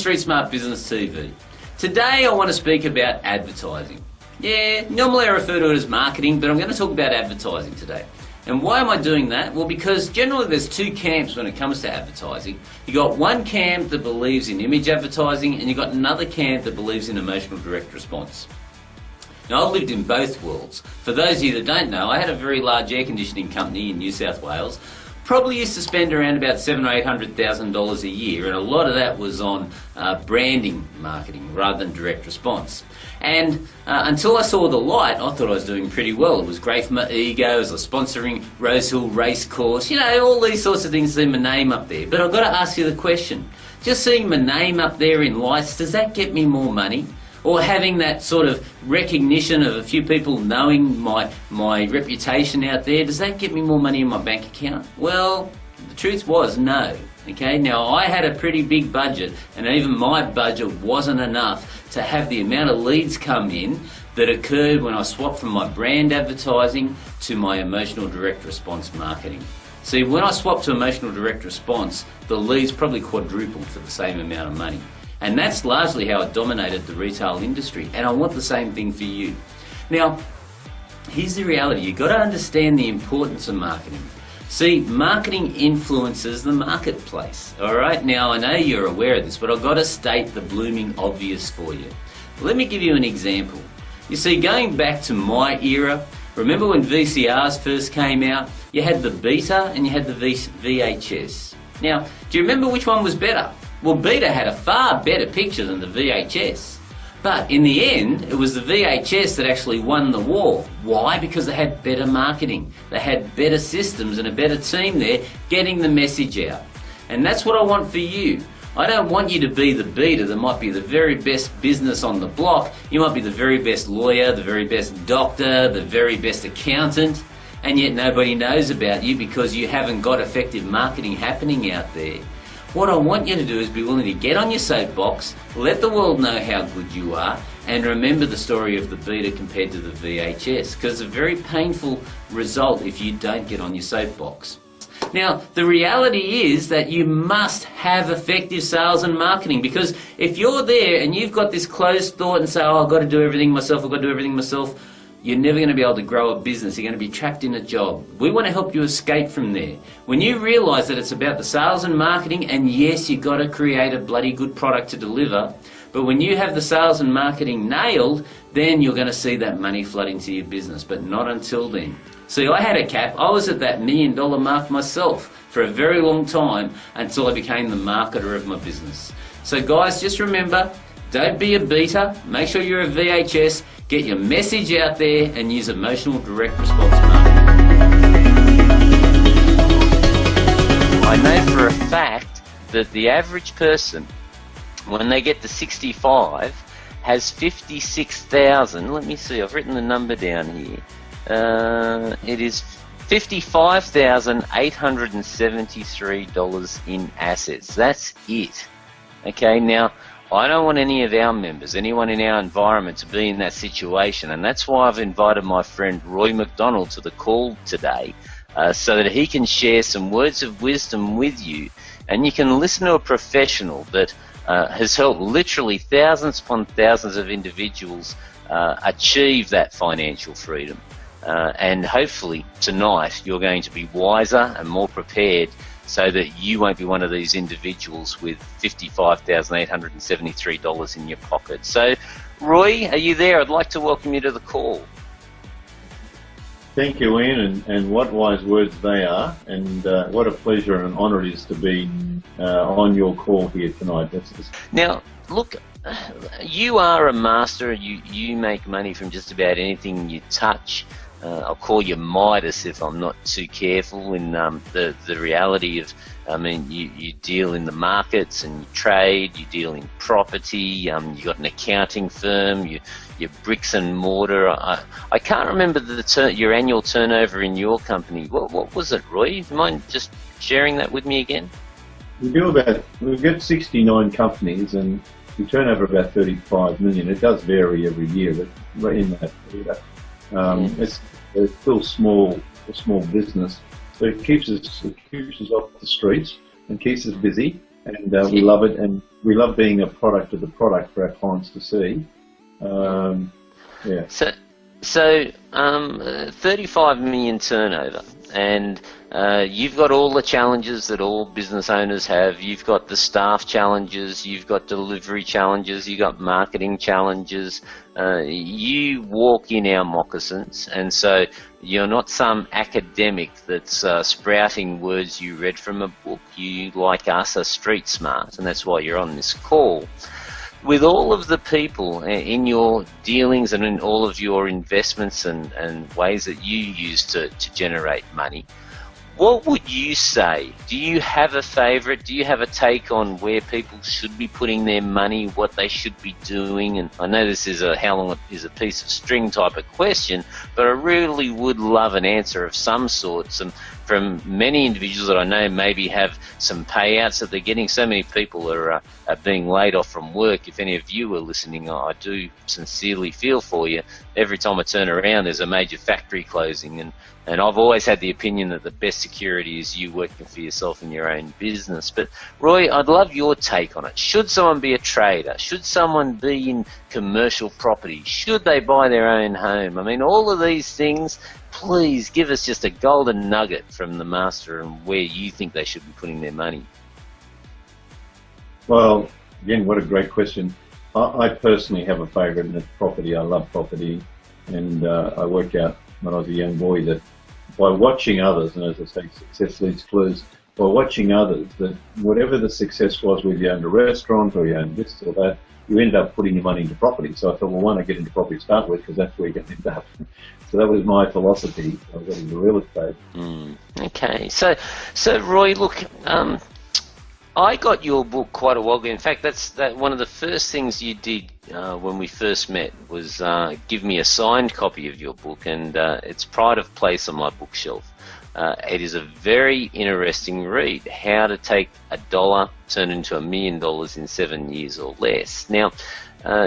Street Smart Business TV. Today I want to speak about advertising. Yeah, normally I refer to it as marketing, but I'm going to talk about advertising today. And why am I doing that? Well, because generally there's two camps when it comes to advertising. You got one camp that believes in image advertising, and you got another camp that believes in emotional direct response. Now, I've lived in both worlds. For those of you that don't know, I had a very large air conditioning company in New South Wales. Probably used to spend around about $700,000 or $800,000 a year, and a lot of that was on branding marketing rather than direct response. And until I saw the light, I thought I was doing pretty well. It was great for my ego, as I was sponsoring Rosehill Racecourse, you know, all these sorts of things, see my name up there. But I've got to ask you the question, just seeing my name up there in lights, does that get me more money? Or having that sort of recognition of a few people knowing my reputation out there, does that get me more money in my bank account? Well, the truth was no. Okay, now I had a pretty big budget, and even my budget wasn't enough to have the amount of leads come in that occurred when I swapped from my brand advertising to my emotional direct response marketing. See, when I swapped to emotional direct response, the leads probably quadrupled for the same amount of money. And that's largely how it dominated the retail industry, and I want the same thing for you. Now, here's the reality. You've got to understand the importance of marketing. See, marketing influences the marketplace, all right? Now, I know you're aware of this, but I've got to state the blooming obvious for you. Let me give you an example. You see, going back to my era, remember when VCRs first came out? You had the Beta and you had the VHS. Now, do you remember which one was better? Well, Beta had a far better picture than the VHS. But in the end, it was the VHS that actually won the war. Why? Because they had better marketing. They had better systems and a better team there getting the message out. And that's what I want for you. I don't want you to be the Beta that might be the very best business on the block. You might be the very best lawyer, the very best doctor, the very best accountant, and yet nobody knows about you because you haven't got effective marketing happening out there. What I want you to do is be willing to get on your soapbox, let the world know how good you are, and remember the story of the Beta compared to the VHS, because it's a very painful result if you don't get on your soapbox. Now, the reality is that you must have effective sales and marketing, because if you're there and you've got this closed thought and say, oh, I've got to do everything myself, I've got to do everything myself, you're never going to be able to grow a business. You're going to be trapped in a job. We want to help you escape from there. When you realise that it's about the sales and marketing, and yes, you've got to create a bloody good product to deliver, but when you have the sales and marketing nailed, then you're going to see that money flood into your business, but not until then. See, I had a cap. I was at that $1 million mark myself for a very long time until I became the marketer of my business. So guys, just remember, don't be a Beta. Make sure you're a VHS. Get your message out there and use emotional direct response marketing. I know for a fact that the average person, when they get to 65, has 56,000. Let me see, I've written the number down here. It is $55,873 in assets. That's it. Okay, now, I don't want any of our members, anyone in our environment, to be in that situation, and that's why I've invited my friend Roy McDonald to the call today, so that he can share some words of wisdom with you, and you can listen to a professional that has helped literally thousands upon thousands of individuals achieve that financial freedom. And hopefully tonight you're going to be wiser and more prepared, so that you won't be one of these individuals with $55,873 in your pocket. So, Roy, are you there? I'd like to welcome you to the call. Thank you, Ian, and what wise words they are, and what a pleasure and honour it is to be on your call here tonight. Now, look, you are a master. You make money from just about anything you touch. I'll call you Midas if I'm not too careful in the reality of, I mean, you deal in the markets and you trade, you deal in property, you've got an accounting firm, you're bricks and mortar. I can't remember your annual turnover in your company. What was it, Roy? Do you mind just sharing that with me again? We've got 69 companies and we turn over about 35 million. It does vary every year, but right in that area. It's still a small business, so it keeps us off the streets and keeps us busy, and we love it, and we love being a product of the product for our clients to see. Yeah. So 35 million turnover, and you've got all the challenges that all business owners have. You've got the staff challenges, you've got delivery challenges, you've got marketing challenges. You walk in our moccasins, and so you're not some academic that's sprouting words you read from a book. You, like us, are street smart, and that's why you're on this call. With all of the people in your dealings and in all of your investments and ways that you use to generate money, what would you say? Do you have a favourite? Do you have a take on where people should be putting their money, what they should be doing? And I know this is a how long is a piece of string type of question, but I really would love an answer of some sort. From many individuals that I know maybe have some payouts that they're getting. So many people are being laid off from work. If any of you are listening, I do sincerely feel for you. Every time I turn around, there's a major factory closing, and I've always had the opinion that the best security is you working for yourself in your own business. But Roy, I'd love your take on it. Should someone be a trader? Should someone be in commercial property? Should they buy their own home? I mean, all of these things. Please give us just a golden nugget from the master and where you think they should be putting their money. Well, again, what a great question. I personally have a favourite, and it's property. I love property, and I worked out when I was a young boy that by watching others, and as I say, success leads clues, by watching others, that whatever the success was, whether you owned a restaurant or you owned this or that, you end up putting your money into property. So I thought, well, why not get into property to start with, because that's where you're going to end up. So that was my philosophy. I got into real estate. Okay. So Roy, look, I got your book quite a while ago. In fact, that's one of the first things you did when we first met was give me a signed copy of your book, and it's pride of place on my bookshelf. It is a very interesting read, How to Take $1, Turn into $1 million in 7 years or less. Now,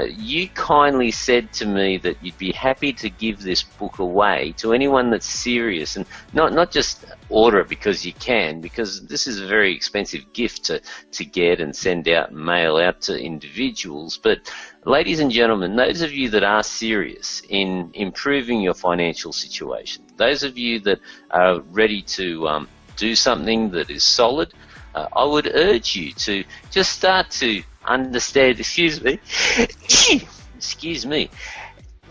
you kindly said to me that you'd be happy to give this book away to anyone that's serious, and not just order it because you can, because this is a very expensive gift to get and send out and mail out to individuals. But ladies and gentlemen, those of you that are serious in improving your financial situation, those of you that are ready to do something that is solid, I would urge you to just start to understand, excuse me,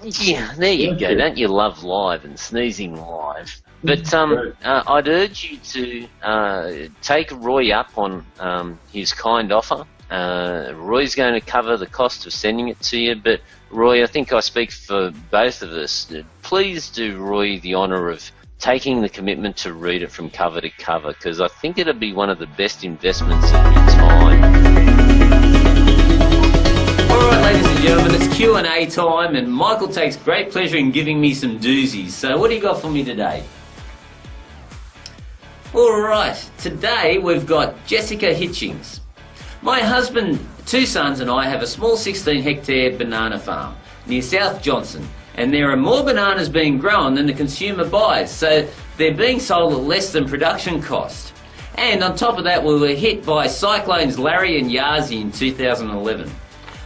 yeah, there you go. Don't you love live and sneezing live? But I'd urge you to take Roy up on his kind offer. Roy's going to cover the cost of sending it to you, but Roy, I think I speak for both of us. Please do Roy the honour of taking the commitment to read it from cover to cover, because I think it'll be one of the best investments of your time. Alright, ladies and gentlemen, it's Q&A time, and Michael takes great pleasure in giving me some doozies. So what do you got for me today? Alright, today we've got Jessica Hitchings. My husband, 2 sons and I have a small 16-hectare banana farm near South Johnson, and there are more bananas being grown than the consumer buys, so they're being sold at less than production cost. And on top of that, we were hit by cyclones Larry and Yazi in 2011.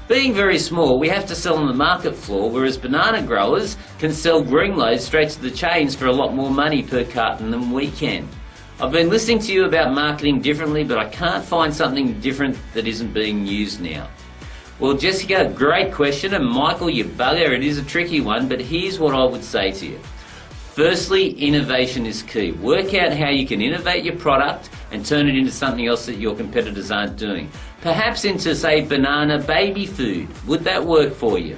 Being very small, we have to sell on the market floor, whereas banana growers can sell green loads straight to the chains for a lot more money per carton than we can. I've been listening to you about marketing differently, but I can't find something different that isn't being used now. Well, Jessica, great question, and Michael, you bugger, it is a tricky one, but here's what I would say to you. Firstly, innovation is key. Work out how you can innovate your product and turn it into something else that your competitors aren't doing. Perhaps into, say, banana baby food. Would that work for you?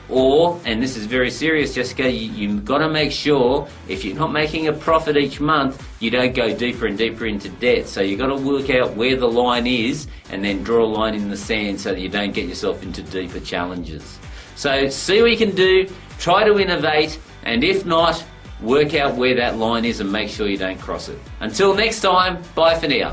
Or, and this is very serious, Jessica, you've got to make sure if you're not making a profit each month, you don't go deeper and deeper into debt. So you've got to work out where the line is and then draw a line in the sand so that you don't get yourself into deeper challenges. So see what you can do, try to innovate, and if not, work out where that line is and make sure you don't cross it. Until next time, bye for now.